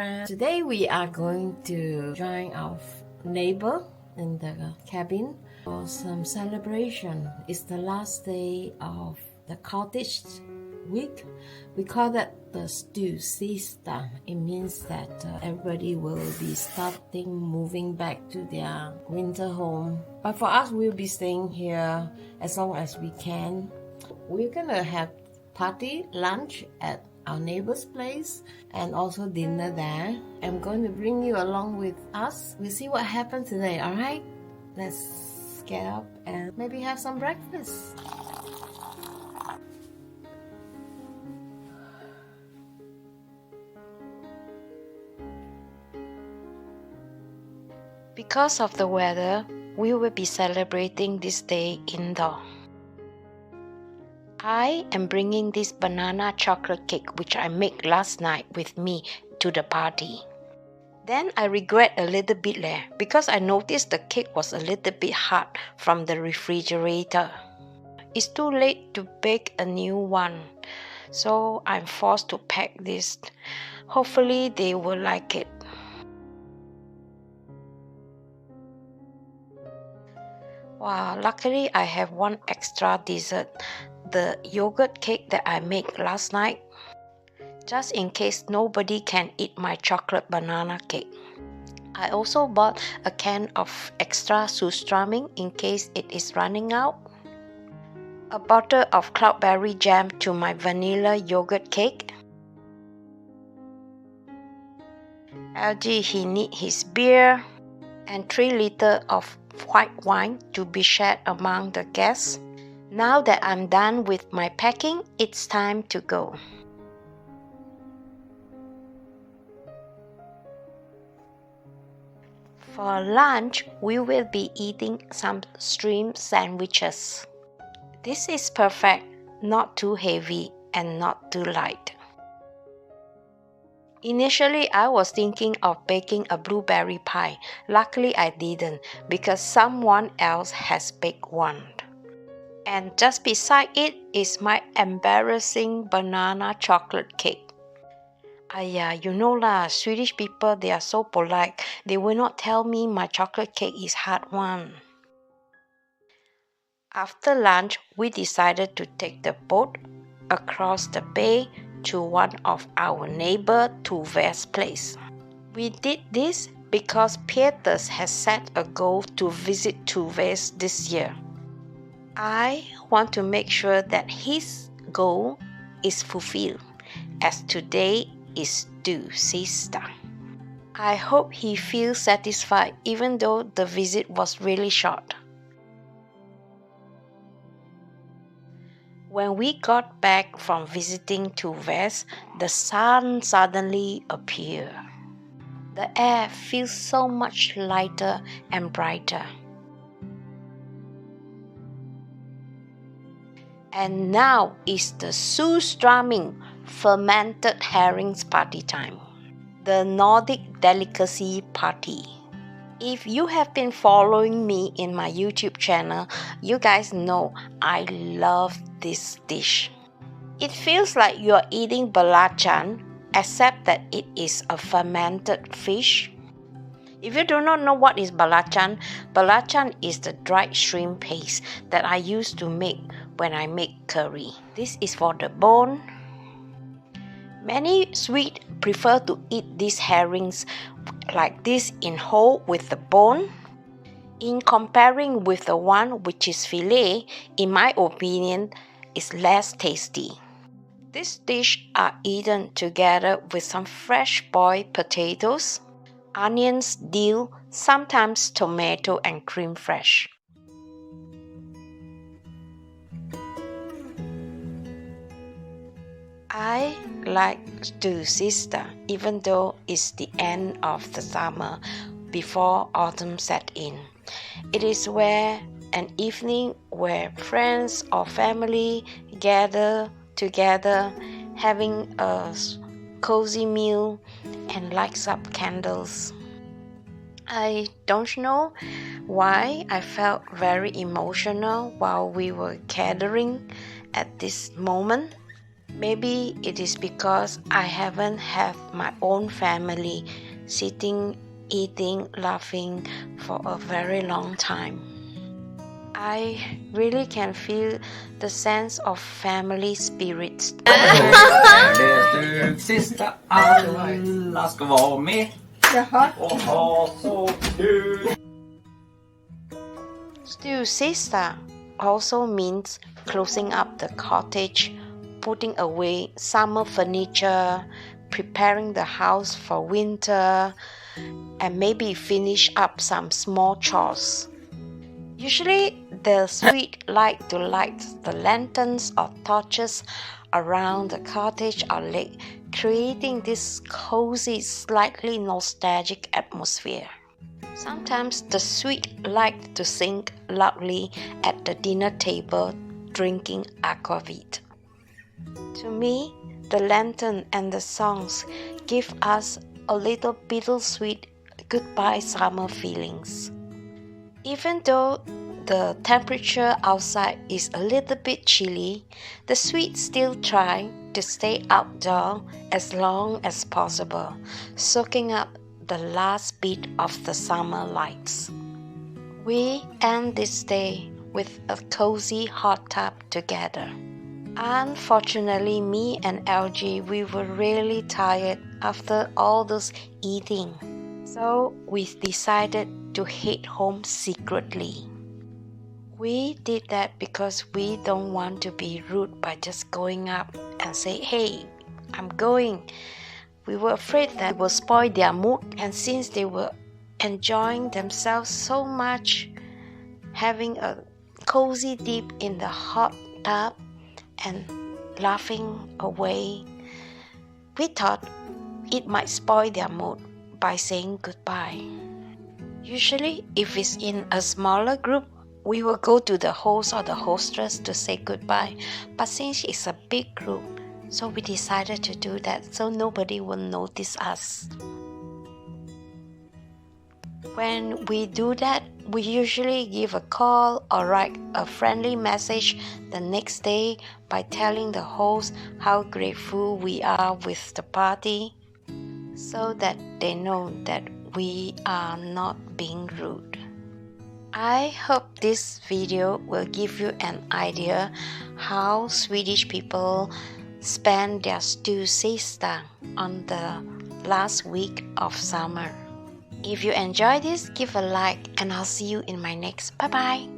friends. Today we are going to join our neighbor in the cabin for some celebration. It's the last day of the cottage week. We call that the Stugsista. It means that everybody will be starting moving back to their winter home. But for us, we'll be staying here as long as we can. We're gonna have party lunch at our neighbor's place and also dinner there. I'm going to bring you along with us. We'll see what happens today, alright? Let's get up and maybe have some breakfast. Because of the weather, we will be celebrating this day indoor. I am bringing this banana chocolate cake which I made last night with me to the party. Then I regret a little bit because I noticed the cake was a little bit hard from the refrigerator. It's too late to bake a new one, so I'm forced to pack this. Hopefully they will like it. Wow, luckily I have one extra dessert, the yogurt cake that I made last night, just in case nobody can eat my chocolate banana cake. I also bought a can of extra Surströmming in case it is running out, a bottle of cloudberry jam to my vanilla yogurt cake. LG, he needs his beer, and 3 liters of white wine to be shared among the guests. Now that I'm done with my packing, it's time to go. For lunch, we will be eating some shrimp sandwiches. This is perfect, not too heavy and not too light. Initially, I was thinking of baking a blueberry pie. Luckily, I didn't because someone else has baked one. And just beside it is my embarrassing banana chocolate cake. You know lah, Swedish people, they are so polite. They will not tell me my chocolate cake is hard one. After lunch, we decided to take the boat across the bay to one of our neighbor Tuve's place. We did this because Peters has set a goal to visit Tuve's this year. I want to make sure that his goal is fulfilled, as today is Stugsista. I hope he feels satisfied even though the visit was really short. When we got back from visiting Tuve's, the sun suddenly appeared. The air feels so much lighter and brighter. And now is the Surströmming fermented herrings party time, the Nordic delicacy party. If you have been following me in my YouTube channel, you guys know I love this dish. It feels like you're eating belacan, except that it is a fermented fish. If you do not know what is belacan, belacan is the dried shrimp paste that I used to make when I make curry. This is for the bone. Many Swedes prefer to eat these herrings like this in whole with the bone. In comparing with the one which is fillet, in my opinion, is less tasty. This dish are eaten together with some fresh boiled potatoes, onions, dill, sometimes tomato and cream fresh. I like Stugsista even though it's the end of the summer before autumn set in. It is where an evening where friends or family gather together having a cozy meal and lights up candles. I don't know why I felt very emotional while we were gathering at this moment. Maybe it is because I haven't had my own family sitting, eating, laughing for a very long time. I really can feel the sense of family spirits. Stugsista, alla ska vara med och ha så kul. Stugsista also means closing up the cottage, putting away summer furniture, preparing the house for winter, and maybe finish up some small chores. Usually, the Swedes like to light the lanterns or torches around the cottage or lake, creating this cozy, slightly nostalgic atmosphere. Sometimes the Swedes like to sing loudly at the dinner table, drinking aquavit. To me, the lantern and the songs give us a little bittersweet goodbye summer feelings. Even though the temperature outside is a little bit chilly, the Swedes still try to stay outdoors as long as possible, soaking up the last bit of the summer lights. We end this day with a cozy hot tub together. Unfortunately, me and LG, we were really tired after all those eating. So we decided to head home secretly. We did that because we don't want to be rude by just going up and say, "Hey, I'm going." We were afraid that it would spoil their mood, and since they were enjoying themselves so much, having a cozy dip in the hot tub and laughing away, we thought it might spoil their mood by saying goodbye. Usually, if it's in a smaller group, we will go to the host or the hostess to say goodbye. But since it's a big group, so we decided to do that so nobody will notice us. When we do that, we usually give a call or write a friendly message the next day by telling the host how grateful we are with the party, so that they know that we are not being rude. I hope this video will give you an idea how Swedish people spend their Stugsista on the last week of summer. If you enjoyed this, give a like and I'll see you in my next. Bye bye.